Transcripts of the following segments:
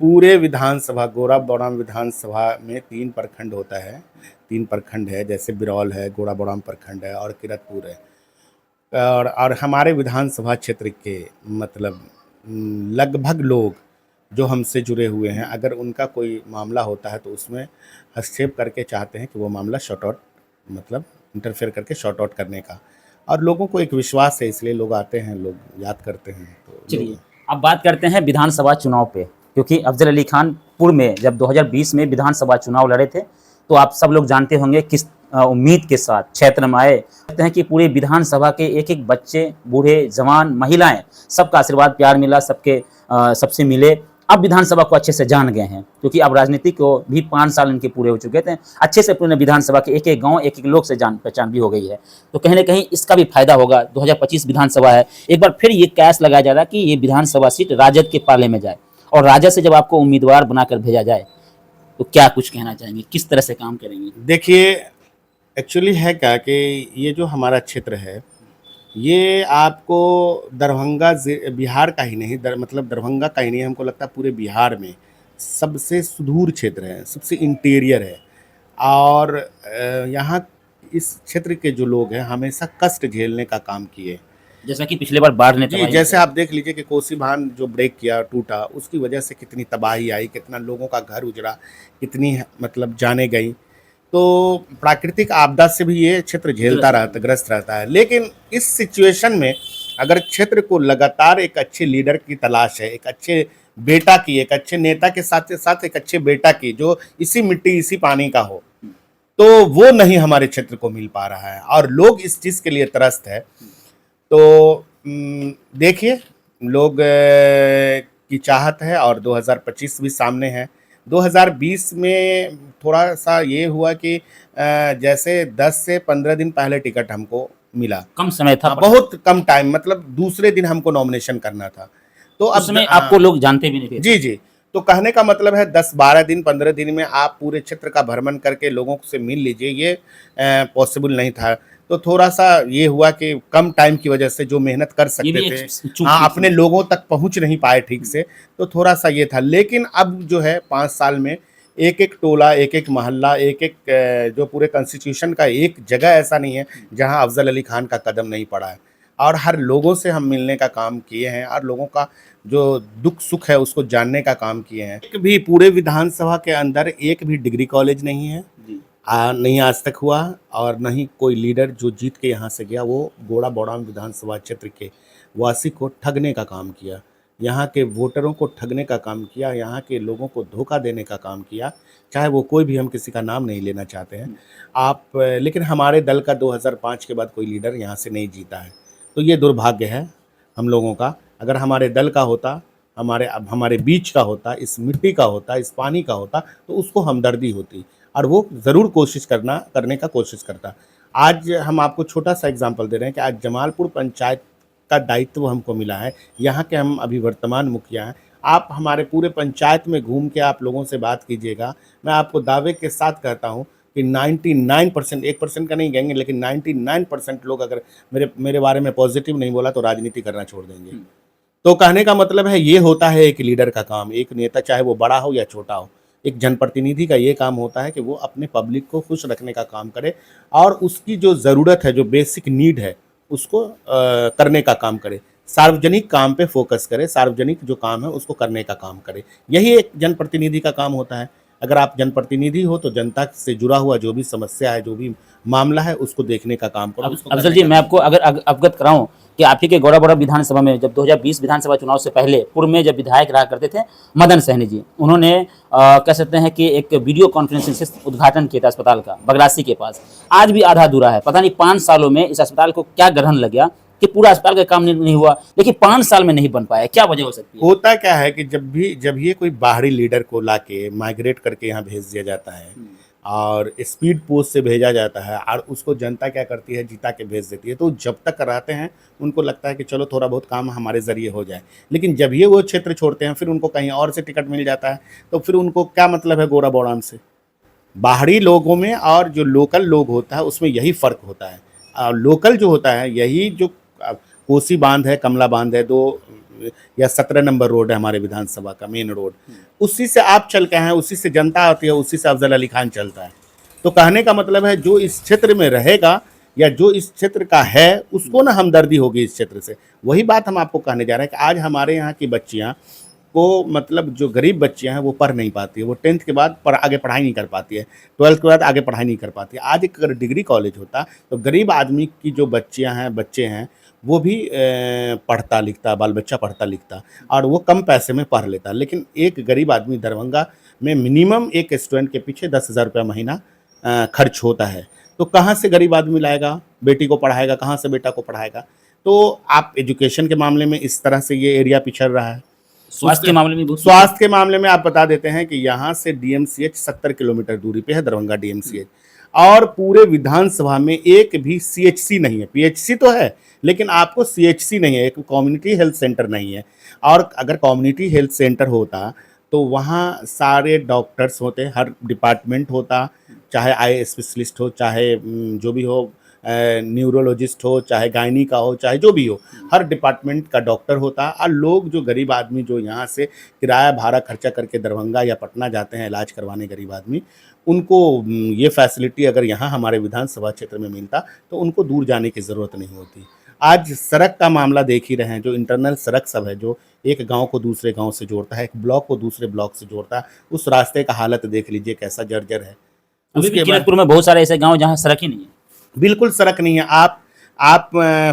पूरे विधानसभा गोराबौड़ाम विधानसभा में 3 प्रखंड होता है। 3 प्रखंड है, जैसे बिरौल है, गोराबौड़ाम प्रखंड है और किरतपुर है। और हमारे विधानसभा क्षेत्र के मतलब लगभग लोग जो हमसे जुड़े हुए हैं, अगर उनका कोई मामला होता है तो उसमें हस्तक्षेप करके चाहते हैं कि वो मामला शॉर्ट आउट मतलब इंटरफेयर करके शॉर्ट आउट करने का। और लोगों को एक विश्वास है, इसलिए लोग आते हैं, लोग याद करते हैं। तो चलिए, लोग अब बात करते हैं विधानसभा चुनाव पे, क्योंकि अफजल अली खान पुर में जब 2020 में विधानसभा चुनाव लड़े थे, तो आप सब लोग जानते होंगे किस उम्मीद के साथ क्षेत्र में आए। कहते हैं कि पूरे विधानसभा के एक-एक बच्चे, बूढ़े, जवान, महिलाएं, सबका आशीर्वाद प्यार मिला, सबसे मिले। अब विधानसभा को अच्छे से जान गए हैं, क्योंकि अब राजनीति को भी 5 साल इनके पूरे हो चुके थे। अच्छे से पूरे विधानसभा के एक-एक गाँव, एक-एक लोग से जान पहचान भी हो गई है। तो कहीं न कहीं इसका भी फायदा होगा। 2025 विधानसभा है, एक बार फिर ये कयास लगाया जा रहा है कि ये विधानसभा सीट राजद के पाले में जाए, और राजद से जब आपको उम्मीदवार बनाकर भेजा जाए, तो क्या कुछ कहना चाहेंगे? किस तरह से काम करेंगे? देखिए, एक्चुअली है क्या कि ये जो हमारा क्षेत्र है, ये आपको बिहार का ही नहीं मतलब दरभंगा का ही नहीं, हमको लगता है पूरे बिहार में सबसे सुदूर क्षेत्र है, सबसे इंटीरियर है। और यहाँ इस क्षेत्र के जो लोग हैं हमेशा कष्ट झेलने का काम किए। जैसा कि पिछली बार बाढ़ ने जी, तबाही जैसे मचाई। आप देख लीजिए कि कोसी बांध जो ब्रेक किया, टूटा, उसकी वजह से कितनी तबाही आई, कितना लोगों का घर उजड़ा, कितनी मतलब जानें गईं। तो प्राकृतिक आपदा से भी ये क्षेत्र ग्रस्त रहता है। लेकिन इस सिचुएशन में अगर क्षेत्र को लगातार एक अच्छे लीडर की तलाश है, एक अच्छे बेटा की, एक अच्छे नेता के साथ एक अच्छे बेटा की, जो इसी मिट्टी इसी पानी का हो, तो वो नहीं हमारे क्षेत्र को मिल पा रहा है और लोग इस चीज़ के लिए त्रस्त है। तो देखिए, लोग की चाहत है और 2025 भी सामने है। 2020 में थोड़ा-सा ये हुआ कि जैसे 10 से 15 दिन पहले टिकट हमको मिला। कम समय था, बहुत कम टाइम, मतलब दूसरे दिन हमको नॉमिनेशन करना था। तो उस समय आपको लोग जानते भी नहीं थे। जी, जी। तो कहने का मतलब है 10-12 दिन, 15 दिन में आप पूरे क्षेत्र का भ्रमण करके लोगों से मिल लीजिए, ये पॉसिबल नहीं था। तो थोड़ा-सा ये हुआ कि कम टाइम की वजह से जो मेहनत कर ये भी सकते एक थे, चूक हाँ, थी अपने इसमें। लोगों तक पहुँच नहीं पाए ठीक से, तो थोड़ा-सा ये था। लेकिन अब जो है 5 साल में एक-एक टोला, एक-एक मोहल्ला, एक-एक जो पूरे कॉन्स्टिट्यूशन का एक जगह ऐसा नहीं है, जहाँ अफ़ज़ल अली खान का कदम नहीं पड़ा है। और हर लोगों से हम मिलने का काम किए हैं और लोगों का जो दुख-सुख है उसको जानने का काम किए हैं। एक भी पूरे विधानसभा के अंदर एक भी डिग्री कॉलेज नहीं है। जी। नहीं आज तक हुआ और ना ही कोई लीडर जो जीत के यहाँ से गया वो गोराबौड़ाम विधानसभा क्षेत्र के वासी को ठगने का काम किया। यहाँ के वोटरों को ठगने का काम किया, यहाँ के लोगों को धोखा देने का काम किया, चाहे वो कोई भी, हम किसी का नाम नहीं लेना चाहते हैं। लेकिन हमारे दल का 2005 के बाद कोई लीडर यहाँ से नहीं जीता है। तो ये दुर्भाग्य है हम लोगों का। अगर हमारे दल का होता, हमारे बीच का होता, इस मिट्टी का होता, इस पानी का होता, तो उसको हमदर्दी होती और वो ज़रूर करने का कोशिश करता। आज हम आपको छोटा-सा एग्ज़ाम्पल दे रहे हैं कि आज जमालपुर पंचायत का दायित्व हमको मिला है। यहाँ के हम अभी वर्तमान मुखिया हैं। आप हमारे पूरे पंचायत में घूम के आप लोगों से बात कीजिएगा, मैं आपको दावे के साथ कहता हूँ कि 99% 1% का नहीं कहेंगे, लेकिन 99% लोग अगर मेरे बारे में पॉज़िटिव नहीं बोला तो राजनीति करना छोड़ देंगे। तो कहने का मतलब है ये होता है एक लीडर का काम, एक नेता चाहे वो बड़ा हो या छोटा हो। एक जनप्रतिनिधि का ये काम होता है कि वो अपने पब्लिक को खुश रखने का काम करे और उसकी जो ज़रूरत है, जो बेसिक नीड है, उसको करने का काम करे। सार्वजनिक काम पे फ़ोकस करे, सार्वजनिक जो काम है उसको करने का काम करे। यही एक जनप्रतिनिधि का काम होता है। अगर आप जनप्रतिनिधि हो तो जनता से जुड़ा हुआ जो भी समस्या है, जो भी मामला है, उसको देखने का काम करो, अब उसको अफजल करने जी, का मैं काम आपको अगर अवगत कराऊं कि आप ही के गौराबौड़ा विधानसभा में जब 2020 विधानसभा चुनाव से पहले पूर्व में जब विधायक रहा करते थे मदन सहनी जी, उन्होंने कह सकते हैं कि एक वीडियो कॉन्फ्रेंसिंग से उद्घाटन किया था अस्पताल का बगरासी के पास। आज भी आधा अधूरा है। पता नहीं 5 सालों में इस अस्पताल को क्या ग्रहण लग गया कि पूरा अस्पताल का काम नहीं हुआ, लेकिन 5 साल में नहीं बन पाया। क्या वजह हो सकती है? होता क्या है कि जब ये कोई बाहरी लीडर को लाके माइग्रेट करके यहाँ भेज दिया जाता है और स्पीड पोस्ट से भेजा जाता है और उसको जनता क्या करती है, जिता के भेज देती है। तो जब तक रहते हैं उनको लगता है कि चलो थोड़ा बहुत काम हमारे ज़रिए हो जाए, लेकिन जब ये वो क्षेत्र छोड़ते हैं फिर उनको कहीं और से टिकट मिल जाता है, तो फिर उनको क्या मतलब है गोराबौड़ाम से। बाहरी लोगों में और जो लोकल लोग होता है उसमें यही फ़र्क होता है। लोकल जो होता है यही जो कोसी बांध है, कमला बांध है, 2 या 17 नंबर रोड है हमारे विधानसभा का मेन रोड, उसी से आप चल के हैं, उसी से जनता आती है, उसी से अफजल अली खान चलता है। तो कहने का मतलब है जो इस क्षेत्र में रहेगा या जो इस क्षेत्र का है उसको ना हमदर्दी होगी इस क्षेत्र से। वही बात हम आपको कहने जा रहे हैं कि आज हमारे यहाँ की बच्चियाँ को मतलब जो गरीब बच्चियाँ हैं वो पढ़ नहीं पाती है, वो 10th के बाद आगे पढ़ाई नहीं कर पाती है, 12th के बाद आगे पढ़ाई नहीं कर पाती है। आज एक अगर डिग्री कॉलेज होता तो गरीब आदमी की जो बच्चियाँ हैं, बच्चे हैं, वो भी पढ़ता लिखता, बाल बच्चा पढ़ता लिखता और वो कम पैसे में पढ़ लेता। लेकिन एक गरीब आदमी दरभंगा में मिनिमम एक स्टूडेंट के पीछे 10,000 रुपया महीना खर्च होता है। तो कहाँ से गरीब आदमी लाएगा, बेटी को पढ़ाएगा, कहाँ से बेटा को पढ़ाएगा? तो आप एजुकेशन के मामले में इस तरह से ये एरिया पिछड़ रहा है। स्वास्थ्य के मामले में बहुत स्वास्थ्य के मामले में आप बता देते हैं कि यहाँ से डीएमसीएच 70 किलोमीटर दूरी पे है, दरभंगा डीएमसीएच, और पूरे विधानसभा में एक भी सीएचसी नहीं है। पीएचसी तो है लेकिन आपको सीएचसी नहीं है, एक कम्युनिटी हेल्थ सेंटर नहीं है। और अगर कम्युनिटी हेल्थ सेंटर होता तो वहाँ सारे डॉक्टर्स होते, हर डिपार्टमेंट होता, चाहे आई स्पेशलिस्ट हो, चाहे जो भी हो, न्यूरोलॉजिस्ट हो, चाहे गायनी का हो, चाहे जो भी हो, हर डिपार्टमेंट का डॉक्टर होता। और लोग जो गरीब आदमी जो यहाँ से किराया भाड़ा खर्चा करके दरभंगा या पटना जाते हैं इलाज करवाने, गरीब आदमी, उनको ये फैसिलिटी अगर यहाँ हमारे विधानसभा क्षेत्र में मिलता तो उनको दूर जाने की ज़रूरत नहीं होती। आज सड़क का मामला देख ही रहे हैं, जो इंटरनल सड़क सब है, जो एक गांव को दूसरे गांव से जोड़ता है, एक ब्लॉक को दूसरे ब्लॉक से जोड़ता है, उस रास्ते का हालत देख लीजिए कैसा जर्जर है। अभी भी उसके बाद किरतपुर में बहुत सारे ऐसे गांव जहां सड़क ही नहीं है। बिल्कुल सड़क नहीं है। आप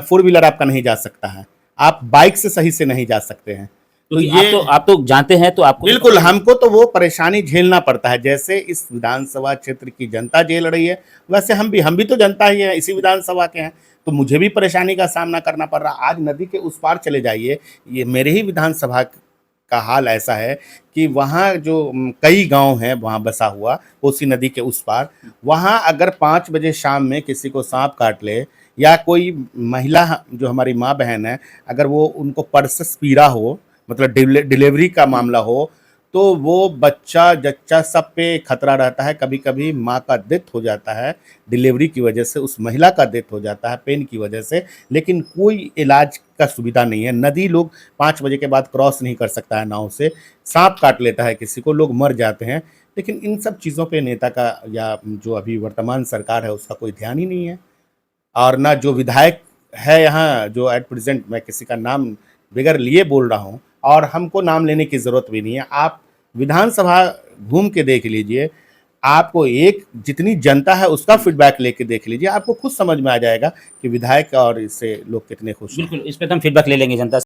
फोर व्हीलर आपका नहीं जा सकता है, आप बाइक से सही से नहीं जा सकते हैं। तो क्योंकि ये आप तो जानते हैं, तो आपको बिल्कुल हमको तो वो परेशानी झेलना पड़ता है। जैसे इस विधानसभा क्षेत्र की जनता झेल रही है, वैसे हम भी तो जनता ही है, इसी विधानसभा के हैं, तो मुझे भी परेशानी का सामना करना पड़ रहा। आज नदी के उस पार चले जाइए, ये मेरे ही विधानसभा का हाल ऐसा है कि वहाँ जो कई गांव हैं वहाँ बसा हुआ, कोसी नदी के उस पार, वहाँ अगर 5 बजे शाम में किसी को सांप काट ले या कोई महिला जो हमारी माँ बहन है, अगर वो उनको परसस पीड़ा हो, मतलब डिलीवरी का मामला हो, तो वो बच्चा जच्चा सब पे खतरा रहता है। कभी कभी माँ का डेथ हो जाता है डिलीवरी की वजह से, उस महिला का डेथ हो जाता है पेन की वजह से, लेकिन कोई इलाज का सुविधा नहीं है। नदी लोग 5 बजे के बाद क्रॉस नहीं कर सकता है नाव से, सांप काट लेता है किसी को, लोग मर जाते हैं। लेकिन इन सब चीज़ों पे नेता का या जो अभी वर्तमान सरकार है उसका कोई ध्यान ही नहीं है। और ना जो विधायक है यहाँ, जो एट प्रेजेंट, मैं किसी का नाम बगैर लिए बोल रहा हूँ और हमको नाम लेने की ज़रूरत भी नहीं है, आप विधानसभा घूम के देख लीजिए, आपको एक जितनी जनता है उसका फीडबैक लेके देख लीजिए, आपको खुद समझ में आ जाएगा कि विधायक और इससे लोग कितने खुश हैं। बिल्कुल इस पे तो हम फीडबैक ले लेंगे जनता से।